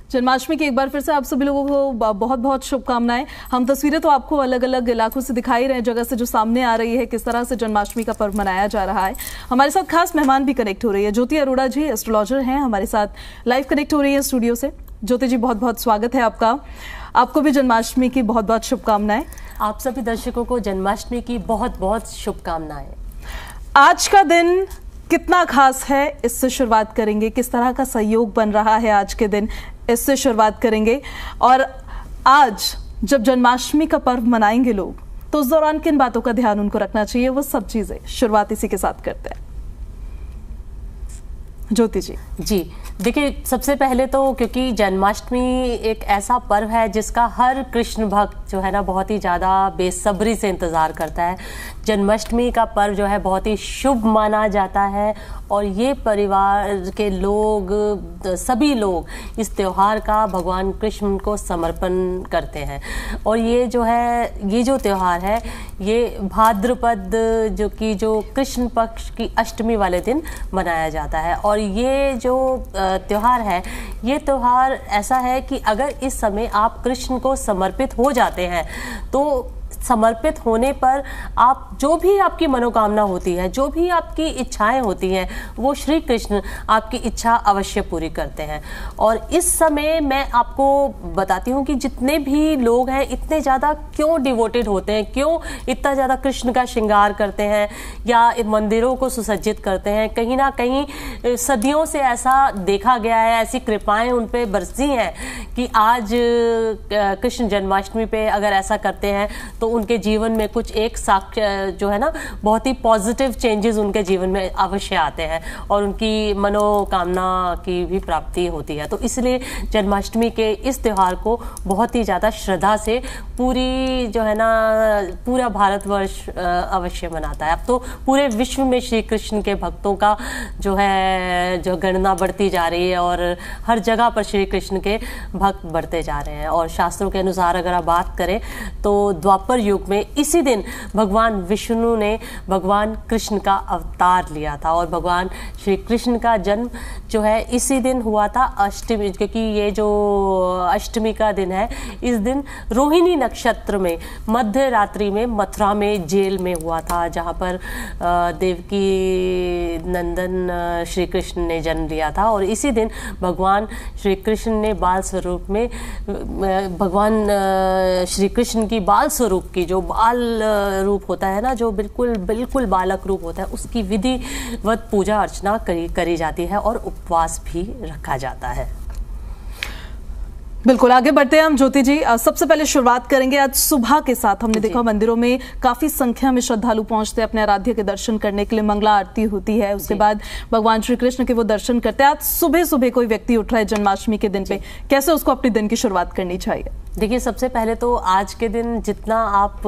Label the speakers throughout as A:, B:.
A: जन्माष्टमी की एक बार फिर से आप सभी लोगों को बहुत बहुत शुभकामनाएं। हम तस्वीरें तो आपको अलग अलग इलाकों से दिखाई रहे हैं, जगह से जो सामने आ रही है किस तरह से जन्माष्टमी का पर्व मनाया जा रहा है। हमारे साथ खास मेहमान भी कनेक्ट हो रही है। ज्योति अरोड़ा जी एस्ट्रोलॉजर हैं, हमारे साथ लाइव कनेक्ट हो रही है स्टूडियो से। ज्योति जी, बहुत बहुत स्वागत है आपका। आपको भी जन्माष्टमी की बहुत बहुत शुभकामनाएं।
B: आप सभी दर्शकों को जन्माष्टमी की बहुत बहुत शुभकामनाएं।
A: आज का दिन कितना खास है, इससे शुरुआत करेंगे। किस तरह का सहयोग बन रहा है आज के दिन, इससे शुरुआत करेंगे। और आज जब जन्माष्टमी का पर्व मनाएंगे लोग, तो उस दौरान किन बातों का ध्यान उनको रखना चाहिए, वो सब चीजें शुरुआत इसी के साथ करते हैं। ज्योति जी।
B: देखिए, सबसे पहले तो क्योंकि जन्माष्टमी एक ऐसा पर्व है जिसका हर कृष्ण भक्त जो है ना बहुत ही ज़्यादा बेसब्री से इंतज़ार करता है। जन्माष्टमी का पर्व जो है बहुत ही शुभ माना जाता है और ये परिवार के लोग, सभी लोग इस त्यौहार का भगवान कृष्ण को समर्पण करते हैं। और ये जो त्यौहार है ये भाद्रपद जो कृष्ण पक्ष की अष्टमी वाले दिन मनाया जाता है। और ये जो त्यौहार है, ये त्यौहार ऐसा है कि अगर इस समय आप कृष्ण को समर्पित हो जाते हैं तो समर्पित होने पर आप जो भी आपकी मनोकामना होती है, जो भी आपकी इच्छाएं होती हैं, वो श्री कृष्ण आपकी इच्छा अवश्य पूरी करते हैं। और इस समय मैं आपको बताती हूँ कि जितने भी लोग हैं इतने ज़्यादा क्यों डिवोटेड होते हैं, क्यों इतना ज़्यादा कृष्ण का श्रृंगार करते हैं या मंदिरों को सुसज्जित करते हैं। कहीं ना कहीं सदियों से ऐसा देखा गया है, ऐसी कृपाएं उन पे बरसी हैं कि आज कृष्ण जन्माष्टमी पे अगर ऐसा करते हैं तो उनके जीवन में कुछ एक साक्ष्य जो है ना बहुत ही पॉजिटिव चेंजेस उनके जीवन में अवश्य आते हैं और उनकी मनोकामना की भी प्राप्ति होती है। तो इसलिए जन्माष्टमी के इस त्यौहार को बहुत ही ज़्यादा श्रद्धा से पूरी जो है ना पूरा भारतवर्ष अवश्य मनाता है। अब तो पूरे विश्व में श्री कृष्ण के भक्तों का जो गणना बढ़ती जा रही है और हर जगह पर श्री कृष्ण के भक्त बढ़ते जा रहे हैं। और शास्त्रों के अनुसार अगर आप बात करें तो द्वापर युग में इसी दिन भगवान विष्णु ने भगवान कृष्ण का अवतार लिया था और भगवान श्री कृष्ण का जन्म जो है इसी दिन हुआ था अष्टमी, क्योंकि ये जो अष्टमी का दिन है इस दिन रोहिणी नक्षत्र में मध्य रात्रि में मथुरा में जेल में हुआ था, जहाँ पर देवकी नंदन श्री कृष्ण ने जन्म लिया था। और इसी दिन भगवान श्री कृष्ण ने बाल स्वरूप में भगवान श्री कृष्ण की बाल स्वरूप की जो बाल रूप होता है ना, जो बिल्कुल बालक रूप होता है, उसकी विधिवत पूजा अर्चना करी जाती है और उपवास भी रखा जाता है।
A: बिल्कुल, आगे बढ़ते हैं हम। ज्योति जी, सबसे पहले शुरुआत करेंगे आज सुबह के साथ। हमने देखा मंदिरों में काफी संख्या में श्रद्धालु पहुंचते हैं अपने आराध्य के दर्शन करने के लिए। मंगला आरती होती है, उसके बाद भगवान श्री कृष्ण के वो दर्शन करते हैं। आज सुबह सुबह कोई व्यक्ति उठ रहा है जन्माष्टमी के दिन पे, कैसे उसको अपने दिन की शुरुआत करनी चाहिए?
B: देखिए, सबसे पहले तो आज के दिन जितना आप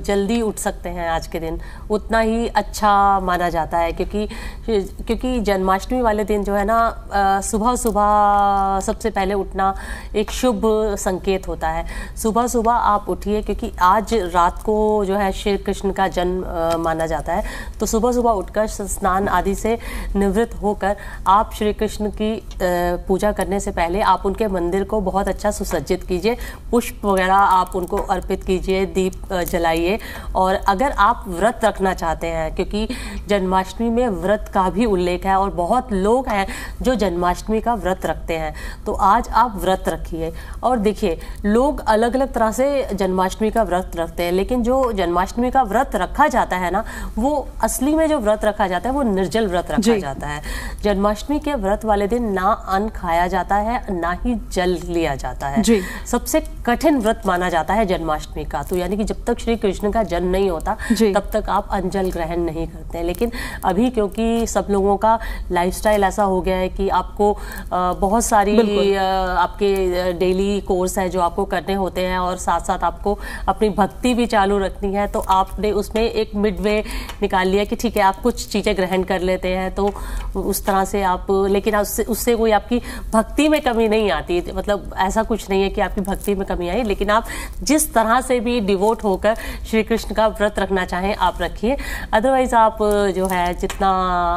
B: जल्दी उठ सकते हैं आज के दिन उतना ही अच्छा माना जाता है, क्योंकि जन्माष्टमी वाले दिन जो है ना सुबह सुबह सबसे पहले उठना एक शुभ संकेत होता है। सुबह सुबह आप उठिए, क्योंकि आज रात को जो है श्री कृष्ण का जन्म माना जाता है। तो सुबह सुबह उठकर स्नान आदि से निवृत्त होकर आप श्री कृष्ण की पूजा करने से पहले आप उनके मंदिर को बहुत अच्छा सुसज्जित कीजिए, पुष्प वगैरह आप उनको अर्पित कीजिए, दीप जलाइए। और अगर आप व्रत रखना चाहते हैं, क्योंकि जन्माष्टमी में व्रत का भी उल्लेख है और बहुत लोग हैं जो जन्माष्टमी का व्रत रखते हैं, तो आज आप व्रत रखिए। और देखिए, लोग अलग अलग तरह से जन्माष्टमी का व्रत रखते हैं, लेकिन जो जन्माष्टमी का व्रत रखा जाता है ना, वो असली में जो व्रत रखा जाता है वो निर्जल व्रत रखा जाता है। जन्माष्टमी के व्रत वाले दिन ना अन्न खाया जाता है, ना ही जल लिया जाता है। सबसे कठिन व्रत माना जाता है जन्माष्टमी का। तो यानी कि जब तक श्री कृष्ण का जन्म नहीं होता तब तक आप अन्न जल ग्रहण नहीं करते हैं। लेकिन अभी क्योंकि सब लोगों का लाइफस्टाइल ऐसा हो गया है कि आपको बहुत सारी आपके डेली कोर्स है जो आपको करने होते हैं, और साथ साथ आपको अपनी भक्ति भी चालू रखनी है, तो आपने उसमें एक मिड वे निकाल लिया कि ठीक है आप कुछ चीज़ें ग्रहण कर लेते हैं, तो उस तरह से आप, लेकिन उससे कोई आपकी भक्ति में कमी नहीं आती, मतलब ऐसा कुछ नहीं है कि आपकी भक्ति में कमी आई, लेकिन आप जिस तरह से भी डिवोट होकर श्री कृष्ण का व्रत रखना चाहें आप रखिए। अदरवाइज आप जो है जितना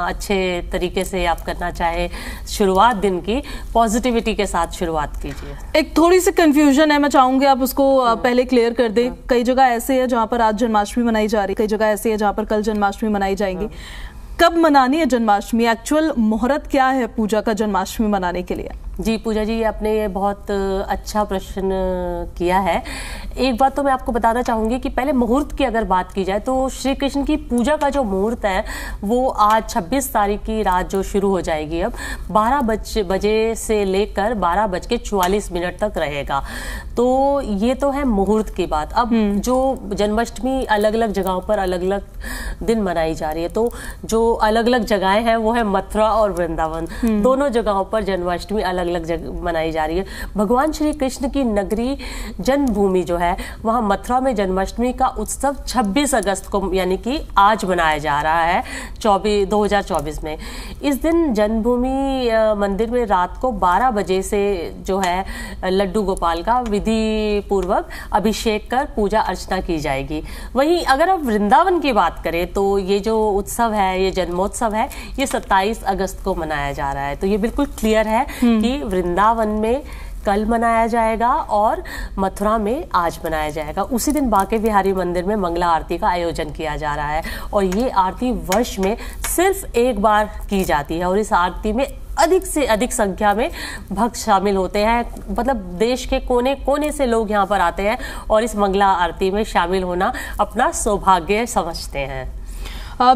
B: अच्छे तरीके से आप करना चाहें, शुरुआत दिन की पॉजिटिविटी के साथ शुरुआत कीजिए।
A: एक थोड़ी सी कंफ्यूजन है, मैं चाहूंगी आप उसको पहले क्लियर कर दें। कई जगह ऐसे है जहां पर आज जन्माष्टमी मनाई जा रही है, कई जगह ऐसी है जहां पर कल जन्माष्टमी मनाई जाएंगी। कब मनानी है जन्माष्टमी? एक्चुअल मुहूर्त क्या है पूजा का जन्माष्टमी मनाने के लिए?
B: जी पूजा जी, आपने ये बहुत अच्छा प्रश्न किया है। एक बात तो मैं आपको बताना चाहूँगी कि पहले मुहूर्त की अगर बात की जाए तो श्री कृष्ण की पूजा का जो मुहूर्त है वो आज 26 तारीख की रात जो शुरू हो जाएगी, अब 12 बजे से लेकर 12:44 तक रहेगा। तो ये तो है मुहूर्त की बात। अब जो जन्माष्टमी अलग अलग जगहों पर अलग अलग दिन मनाई जा रही है, तो जो अलग अलग जगहें हैं वो है मथुरा और वृंदावन। दोनों जगहों पर जन्माष्टमी अलग अलग मनाई जा रही है। भगवान श्री कृष्ण की नगरी जन्मभूमि जो है वहां मथुरा में जन्माष्टमी का उत्सव 26 अगस्त को यानी कि आज मनाया जा रहा है 2024 में। इस दिन जन्मभूमि मंदिर में रात को 12 बजे से जो है लड्डू गोपाल का विधि पूर्वक अभिषेक कर पूजा अर्चना की जाएगी। वहीं अगर आप वृंदावन की बात करें तो ये जो उत्सव है, ये जन्मोत्सव है, ये 27 अगस्त को मनाया जा रहा है। तो ये बिल्कुल क्लियर है कि वृंदावन में कल मनाया जाएगा और मथुरा में आज मनाया जाएगा। उसी दिन बांके बिहारी मंदिर में मंगला आरती का आयोजन किया जा रहा है, और ये आरती वर्ष में सिर्फ एक बार की जाती है, और इस आरती में अधिक से अधिक संख्या में भक्त शामिल होते हैं। मतलब देश के कोने कोने से लोग यहाँ पर आते हैं और इस मंगला आरती में शामिल होना अपना सौभाग्य समझते हैं।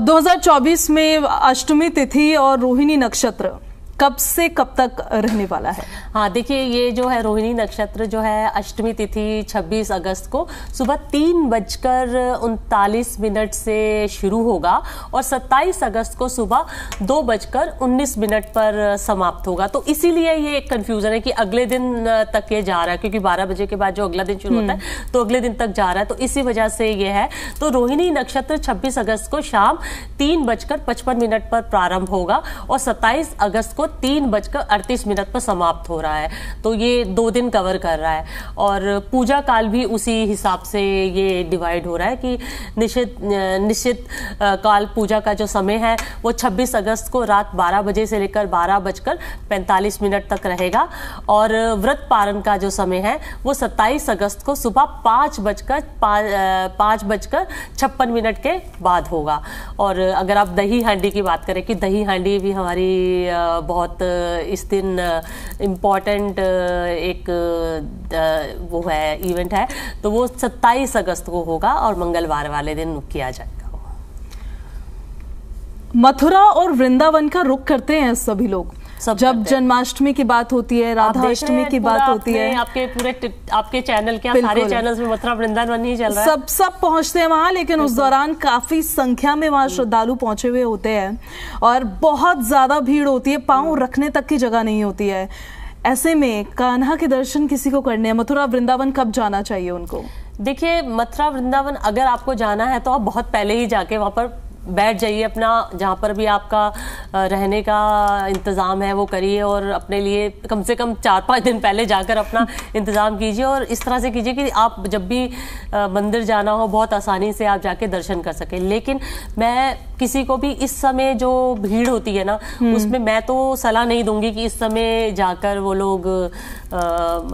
A: 2024 में अष्टमी तिथि और रोहिणी नक्षत्र कब से कब तक रहने वाला है?
B: हाँ देखिए, ये जो है रोहिणी नक्षत्र जो है अष्टमी तिथि 26 अगस्त को सुबह 3:39 से शुरू होगा और 27 अगस्त को सुबह 2:19 पर समाप्त होगा। तो इसीलिए ये एक कंफ्यूजन है कि अगले दिन तक ये जा रहा है, क्योंकि 12 बजे के बाद जो अगला दिन शुरू होता है तो अगले दिन तक जा रहा है, तो इसी वजह से ये है। तो रोहिणी नक्षत्र 26 अगस्त को शाम 3:55 पर प्रारंभ होगा और 27 अगस्त को 3:38 पर समाप्त हो रहा है। तो ये 2 दिन कवर कर रहा है, और पूजा काल भी उसी हिसाब से ये डिवाइड हो रहा है कि निश्चित काल पूजा का जो समय है वो 26 अगस्त को रात 12 बजे से लेकर 12:45 तक रहेगा, और व्रत पारण का जो समय है वो 27 अगस्त को सुबह 5:56 के बाद होगा। और अगर आप दही हांडी की बात करें कि दही हांडी भी हमारी बहुत इस दिन इम्पॉर्टेंट एक वो है, इवेंट है, तो वो 27 अगस्त को होगा और मंगलवार वाले दिन किया जाएगा।
A: मथुरा और वृंदावन का रुख करते हैं सभी लोग जब जन्माष्टमी की बात होती है, राधा अष्टमी की बात होती है।
B: आपके चैनल क्या सारे चैनल्स में मथुरा वृंदावन ही चल रहा है,
A: सब पहुंचते हैं वहां, लेकिन उस दौरान काफी संख्या में वहां श्रद्धालु पहुंचे हुए होते हैं और बहुत ज्यादा भीड़ होती है, पांव रखने तक की जगह नहीं होती है। ऐसे में कान्हा के दर्शन किसी को करने हैं, मथुरा वृंदावन कब जाना चाहिए उनको?
B: देखिए, मथुरा वृंदावन अगर आपको जाना है तो आप बहुत पहले ही जाके वहां पर बैठ जाइए, अपना जहाँ पर भी आपका रहने का इंतज़ाम है वो करिए, और अपने लिए कम से कम 4-5 दिन पहले जाकर अपना इंतज़ाम कीजिए, और इस तरह से कीजिए कि आप जब भी मंदिर जाना हो बहुत आसानी से आप जाके दर्शन कर सकें। लेकिन मैं किसी को भी इस समय जो भीड़ होती है ना, उसमें मैं तो सलाह नहीं दूंगी कि इस समय जाकर वो लोग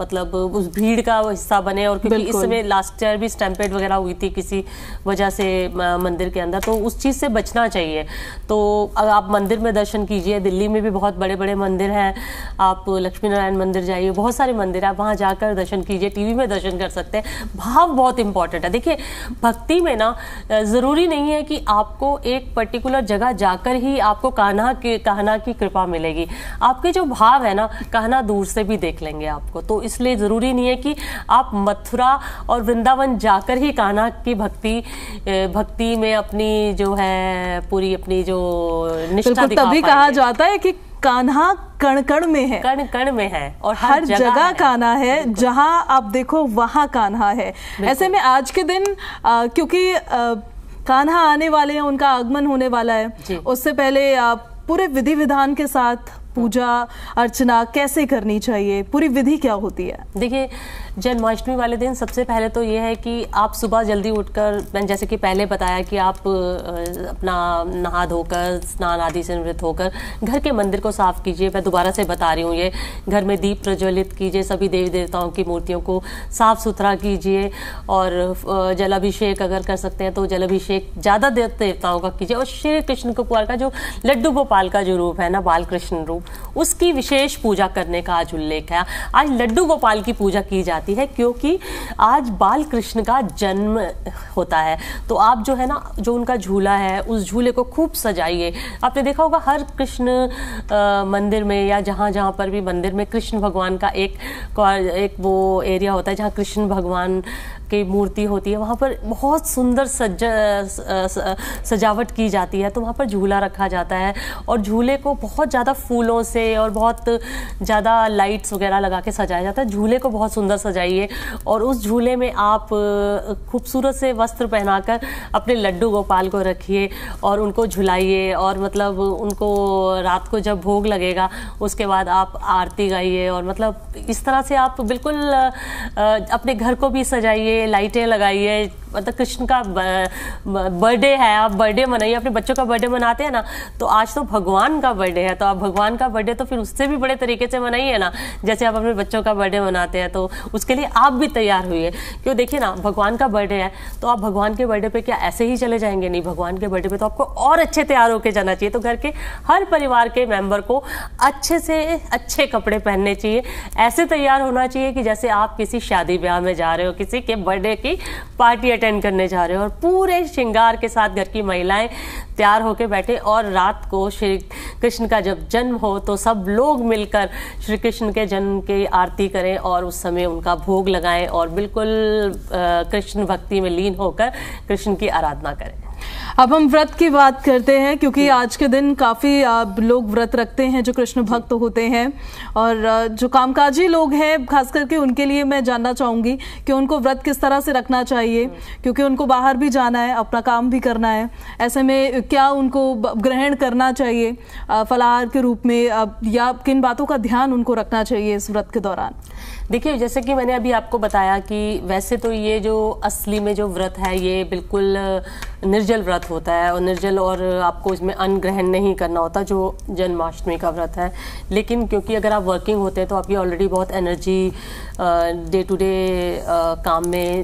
B: मतलब उस भीड़ का हिस्सा बने, और क्योंकि इस समय लास्ट ईयर भी स्टैम्पेड वगैरह हुई थी किसी वजह से मंदिर के अंदर, तो उस चीज़ से बचना चाहिए। तो अगर आप मंदिर में दर्शन कीजिए, दिल्ली में भी बहुत बड़े बड़े मंदिर हैं, आप लक्ष्मी नारायण मंदिर जाइए, बहुत सारे मंदिर हैं, आप वहाँ जाकर दर्शन कीजिए, टीवी में दर्शन कर सकते हैं। भाव बहुत इंपॉर्टेंट है। देखिए, भक्ति में ना ज़रूरी नहीं है कि आपको एक पर्टिकुलर जगह जाकर ही आपको कान्हा की कृपा मिलेगी। आपके जो भाव है ना, कान्हा दूर से भी देख लेंगे आपको। तो इसलिए ज़रूरी नहीं है कि आप मथुरा और वृंदावन जाकर ही कान्हा की भक्ति में अपनी जो है पूरी अपनी जो निष्ठा दिखा
A: तभी कहा जाता है कि कान्हा कण कण में है,
B: कण कण में है और
A: हर जगह कान्हा है, जहां आप देखो वहां कान्हा है। ऐसे में आज के दिन क्योंकि कान्हा आने वाले हैं, उनका आगमन होने वाला है, उससे पहले पूरे विधि विधान के साथ पूजा अर्चना कैसे करनी चाहिए, पूरी विधि क्या होती है?
B: देखिए, जन्माष्टमी वाले दिन सबसे पहले तो ये है कि आप सुबह जल्दी उठकर, मैंने जैसे कि पहले बताया कि आप अपना नहा धोकर स्नान आदि से निवृत्त होकर घर के मंदिर को साफ कीजिए। मैं दोबारा से बता रही हूँ, ये घर में दीप प्रज्वलित कीजिए, सभी देवी देवताओं की मूर्तियों को साफ सुथरा कीजिए और जलाभिषेक अगर कर सकते हैं तो जलाभिषेक ज़्यादा देवताओं का कीजिए। और श्री कृष्ण गोपाल का जो लड्डू गोपाल का जो रूप है ना, बाल कृष्ण रूप, उसकी विशेष पूजा करने का आज उल्लेख है। आज लड्डू गोपाल की पूजा की जाती है क्योंकि आज बाल कृष्ण का जन्म होता है। तो आप जो है ना, जो उनका झूला है, उस झूले को खूब सजाइए। आपने देखा होगा हर कृष्ण मंदिर में या जहाँ जहाँ पर भी मंदिर में कृष्ण भगवान का एक वो एरिया होता है जहाँ कृष्ण भगवान की मूर्ति होती है, वहाँ पर बहुत सुंदर सजावट की जाती है। तो वहाँ पर झूला रखा जाता है और झूले को बहुत ज़्यादा फूलों से और बहुत ज़्यादा लाइट्स वगैरह लगा के सजाया जाता है। झूले को बहुत सुंदर सजाइए और उस झूले में आप खूबसूरत से वस्त्र पहनाकर अपने लड्डू गोपाल को रखिए और उनको झुलाइए। और मतलब उनको रात को जब भोग लगेगा उसके बाद आप आरती गाइए और मतलब इस तरह से आप बिल्कुल अपने घर को भी सजाइए, लाइटें लगाइए। मतलब कृष्ण का बर्थडे है, आप बर्थडे मनाइए। अपने बच्चों का बर्थडे मनाते हैं ना, तो आज तो भगवान का बर्थडे है, तो आप भगवान का बर्थडे तो फिर उससे भी बड़े तरीके से मनाइए ना, जैसे आप अपने बच्चों का बर्थडे मनाते हैं। तो उसके लिए आप भी तैयार हुइए, क्यों देखिए ना, भगवान का बर्थडे है तो आप भगवान के बर्थडे पे क्या ऐसे ही चले जाएंगे? नहीं, भगवान के बर्थडे पे तो आपको और अच्छे तैयार होकर जाना चाहिए। तो घर के हर परिवार के मेंबर को अच्छे से अच्छे कपड़े पहनने चाहिए, ऐसे तैयार होना चाहिए कि जैसे आप किसी शादी ब्याह में जा रहे हो, किसी के बर्थडे की पार्टी अटेंड करने जा रहे हो, और पूरे श्रृंगार के साथ घर की महिलाएं तैयार होकर बैठे। और रात को श्री कृष्ण का जब जन्म हो तो सब लोग मिलकर श्री कृष्ण के जन्म की आरती करें और उस समय उनका भोग लगाएं और बिल्कुल कृष्ण भक्ति में लीन होकर कृष्ण की आराधना करें।
A: अब हम व्रत की बात करते हैं, क्योंकि आज के दिन काफ़ी लोग व्रत रखते हैं जो कृष्ण भक्त होते हैं, और जो कामकाजी लोग हैं खास करके उनके लिए मैं जानना चाहूँगी कि उनको व्रत किस तरह से रखना चाहिए, क्योंकि उनको बाहर भी जाना है, अपना काम भी करना है। ऐसे में क्या उनको ग्रहण करना चाहिए फलाहार के रूप में, या किन बातों का ध्यान उनको रखना चाहिए इस व्रत के दौरान?
B: देखिए, जैसे कि मैंने अभी आपको बताया कि वैसे तो ये जो असली में जो व्रत है ये बिल्कुल निर्जल व्रत होता है, और निर्जल और आपको इसमें अन्न ग्रहण नहीं करना होता जो जन्माष्टमी का व्रत है। लेकिन क्योंकि अगर आप वर्किंग होते हैं तो आपकी ऑलरेडी बहुत एनर्जी डे टू डे काम में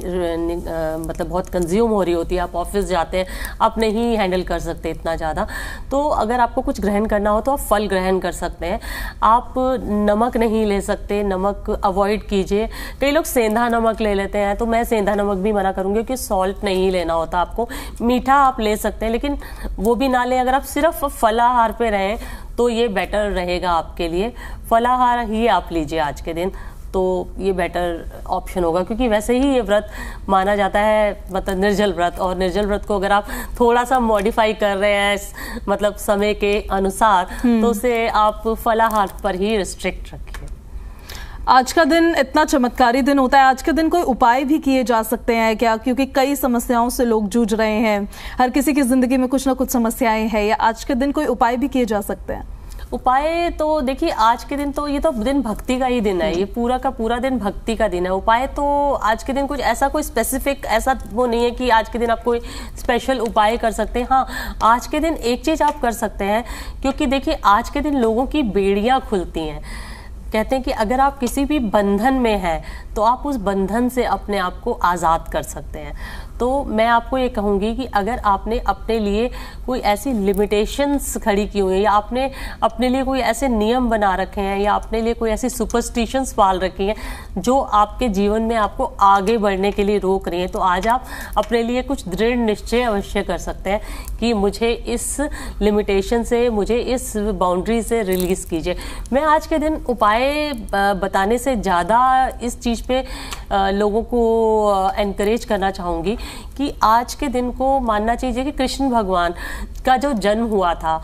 B: मतलब बहुत कंज्यूम हो रही होती है, आप ऑफिस जाते हैं, आप नहीं हैंडल कर सकते इतना ज़्यादा। तो अगर आपको कुछ ग्रहण करना हो तो आप फल ग्रहण कर सकते हैं। आप नमक नहीं ले सकते, नमक अवॉइड कीजिए। कई लोग सेंधा नमक ले लेते हैं, तो मैं सेंधा नमक भी मना करूँगी कि सॉल्ट नहीं लेना होता आपको। मीठा आप ले सकते हैं लेकिन वो भी ना लें। अगर आप सिर्फ फलाहार पे रहें तो ये बेटर रहेगा आपके लिए। फलाहार ही आप लीजिए आज के दिन, तो ये बेटर ऑप्शन होगा, क्योंकि वैसे ही ये व्रत माना जाता है मतलब निर्जल व्रत। और निर्जल व्रत को अगर आप थोड़ा सा मॉडिफाई कर रहे हैं मतलब समय के अनुसार, तो उसे आप फलाहार पर ही रिस्ट्रिक्ट रखिए।
A: आज का दिन इतना चमत्कारी दिन होता है, आज के दिन कोई उपाय भी किए जा सकते हैं क्या? क्योंकि कई समस्याओं से लोग जूझ रहे हैं, हर किसी की जिंदगी में कुछ ना कुछ समस्याएं हैं, या आज के दिन कोई उपाय भी किए जा सकते हैं?
B: उपाय तो देखिए, आज के दिन तो ये तो दिन भक्ति का ही दिन है, ये पूरा का पूरा दिन भक्ति का दिन है। उपाय तो आज के दिन कुछ ऐसा कोई स्पेसिफिक ऐसा वो नहीं है कि आज के दिन आप कोई स्पेशल उपाय कर सकते हैं। हाँ, आज के दिन एक चीज आप कर सकते हैं, क्योंकि देखिए आज के दिन लोगों की बेड़ियां खुलती हैं। कहते हैं कि अगर आप किसी भी बंधन में हैं तो आप उस बंधन से अपने आप को आज़ाद कर सकते हैं। तो मैं आपको ये कहूँगी कि अगर आपने अपने लिए कोई ऐसी लिमिटेशंस खड़ी की हुई है, या आपने अपने लिए कोई ऐसे नियम बना रखे हैं, या अपने लिए कोई ऐसी सुपरस्टिशंस पाल रखी हैं जो आपके जीवन में आपको आगे बढ़ने के लिए रोक रही हैं, तो आज आप अपने लिए कुछ दृढ़ निश्चय अवश्य कर सकते हैं कि मुझे इस लिमिटेशन से, मुझे इस बाउंड्री से रिलीज कीजिए। मैं आज के दिन उपाय बताने से ज़्यादा इस चीज़ पे लोगों को एनकरेज करना चाहूँगी कि आज के दिन को मानना चाहिए कि कृष्ण भगवान का जो जन्म हुआ था,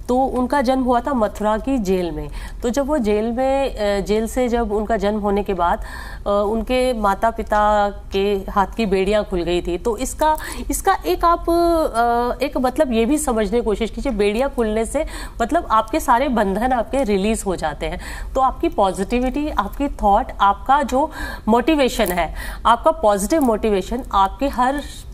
B: तो उनका जन्म हुआ था मथुरा की जेल में। तो जब वो जेल से जब उनका जन्म होने के बाद उनके माता पिता के हाथ की बेड़ियां खुल गई थी। तो इसका एक आप एक मतलब ये भी समझने की कोशिश कीजिए, बेड़ियां खुलने से मतलब आपके सारे बंधन आपके रिलीज हो जाते हैं। तो आपकी पॉजिटिविटी, आपकी थॉट, आपका जो मोटिवेशन है, आपका पॉजिटिव मोटिवेशन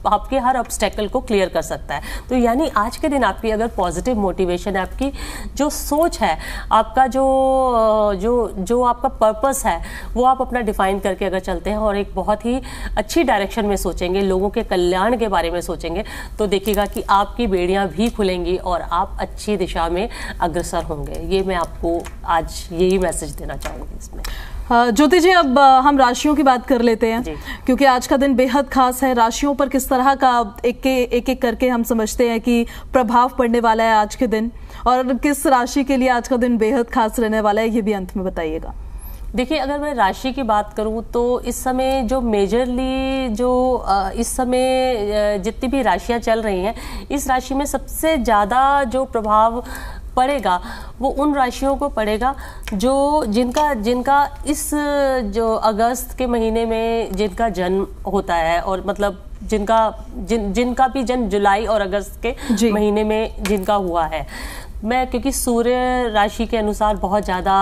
B: आपके हर ऑब्स्टेकल को क्लियर कर सकता है। तो यानी आज के दिन आपकी अगर पॉजिटिव मोटिवेशन है, आपकी जो सोच है, आपका जो आपका पर्पस है, वो आप अपना डिफाइन करके अगर चलते हैं और एक बहुत ही अच्छी डायरेक्शन में सोचेंगे, लोगों के कल्याण के बारे में सोचेंगे, तो देखिएगा कि आपकी बेड़ियां भी खुलेंगी और आप अच्छी दिशा में अग्रसर होंगे। ये मैं आपको आज यही मैसेज देना चाहूँगी इसमें।
A: ज्योति जी, अब हम राशियों की बात कर लेते हैं, क्योंकि आज का दिन बेहद खास है। राशियों पर किस तरह का एक करके हम समझते हैं कि प्रभाव पड़ने वाला है आज के दिन, और किस राशि के लिए आज का दिन बेहद खास रहने वाला है, ये भी अंत में बताइएगा।
B: देखिए, अगर मैं राशि की बात करूं तो इस समय जो मेजरली इस समय जितनी भी राशियां चल रही हैं, इस राशि में सबसे ज़्यादा जो प्रभाव पड़ेगा वो उन राशियों को पड़ेगा जो जिनका इस जो अगस्त के महीने में जिनका जन्म होता है, और मतलब जिनका भी जन्म जुलाई और अगस्त के महीने में जिनका हुआ है। मैं क्योंकि सूर्य राशि के अनुसार बहुत ज़्यादा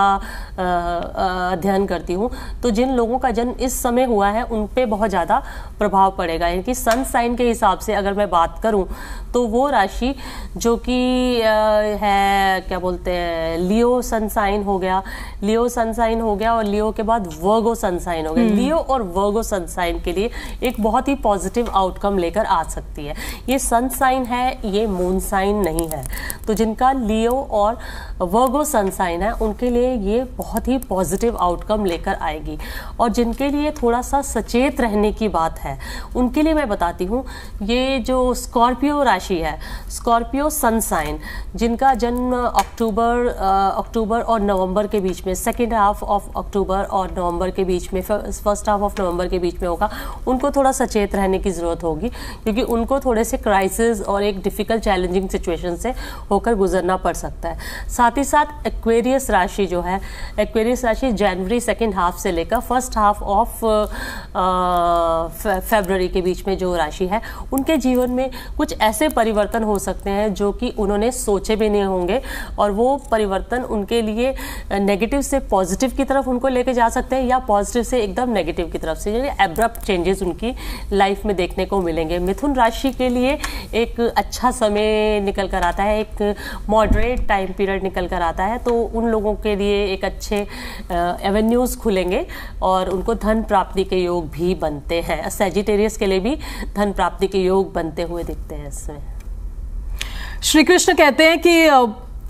B: अध्ययन करती हूँ, तो जिन लोगों का जन्म इस समय हुआ है उन पे बहुत ज़्यादा प्रभाव पड़ेगा। यानी कि सन साइन के हिसाब से अगर मैं बात करूँ तो वो राशि जो कि है, क्या बोलते हैं, लियो सन साइन हो गया, और लियो के बाद वर्गो सन साइन हो गया। लियो और वर्गो सन साइन के लिए एक बहुत ही पॉजिटिव आउटकम लेकर आ सकती है। ये सन साइन है, ये मून साइन नहीं है। तो जिनका लियो और वर्गो सन साइन है उनके लिए ये बहुत ही पॉजिटिव आउटकम लेकर आएगी। और जिनके लिए थोड़ा सा सचेत रहने की बात है उनके लिए मैं बताती हूँ, ये जो स्कॉर्पियो राशि है, स्कॉर्पियो सन साइन, जिनका जन्म अक्टूबर और नवंबर के बीच में, सेकेंड हाफ ऑफ अक्टूबर और नवंबर के बीच में, फर्स्ट हाफ ऑफ नवंबर के बीच में होगा, उनको थोड़ा सचेत रहने की ज़रूरत होगी, क्योंकि उनको थोड़े से क्राइसिस और एक डिफ़िकल्ट चैलेंजिंग सिचुएशन से होकर गुजरना पड़ सकता है। साथ ही साथ एक्वेरियस राशि जो है, एक्वेरियस राशि जनवरी सेकेंड हाफ से लेकर फर्स्ट हाफ ऑफ फरवरी के बीच में जो राशि है, उनके जीवन में कुछ ऐसे परिवर्तन हो सकते हैं जो कि उन्होंने सोचे भी नहीं होंगे, और वो परिवर्तन उनके लिए नेगेटिव से पॉजिटिव की तरफ उनको लेके जा सकते हैं, या पॉजिटिव से एकदम नेगेटिव की तरफ से, यानी एब्रप्ट चेंजेस उनकी लाइफ में देखने को मिलेंगे। मिथुन राशि के लिए एक अच्छा समय निकल कर आता है, एक मॉडरेट टाइम पीरियड निकल कर आता है, तो उन लोगों के लिए एक अच्छे एवेन्यूज खुलेंगे और उनको धन प्राप्ति के योग भी बनते हैं। सैजिटेरियस के लिए भी धन प्राप्ति के योग बनते हुए दिखते हैं इसमें।
A: श्री कृष्ण कहते हैं कि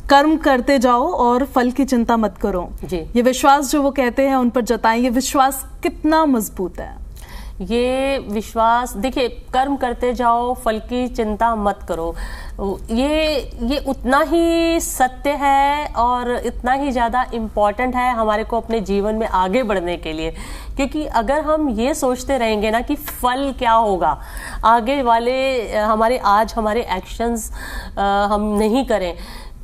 A: कर्म करते जाओ और फल की चिंता मत करो
B: जी।
A: ये विश्वास जो वो कहते हैं उन पर जताएं, ये विश्वास कितना मजबूत है?
B: ये विश्वास, देखिए, कर्म करते जाओ, फल की चिंता मत करो, ये उतना ही सत्य है और इतना ही ज़्यादा इम्पॉर्टेंट है हमारे को अपने जीवन में आगे बढ़ने के लिए। क्योंकि अगर हम ये सोचते रहेंगे ना कि फल क्या होगा, आगे वाले हमारे एक्शंस हम नहीं करें,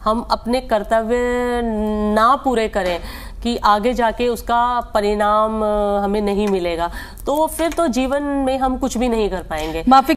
B: हम अपने कर्तव्य ना पूरे करें, कि आगे जाके उसका परिणाम हमें नहीं मिलेगा, तो फिर तो जीवन में हम कुछ भी नहीं कर पाएंगे।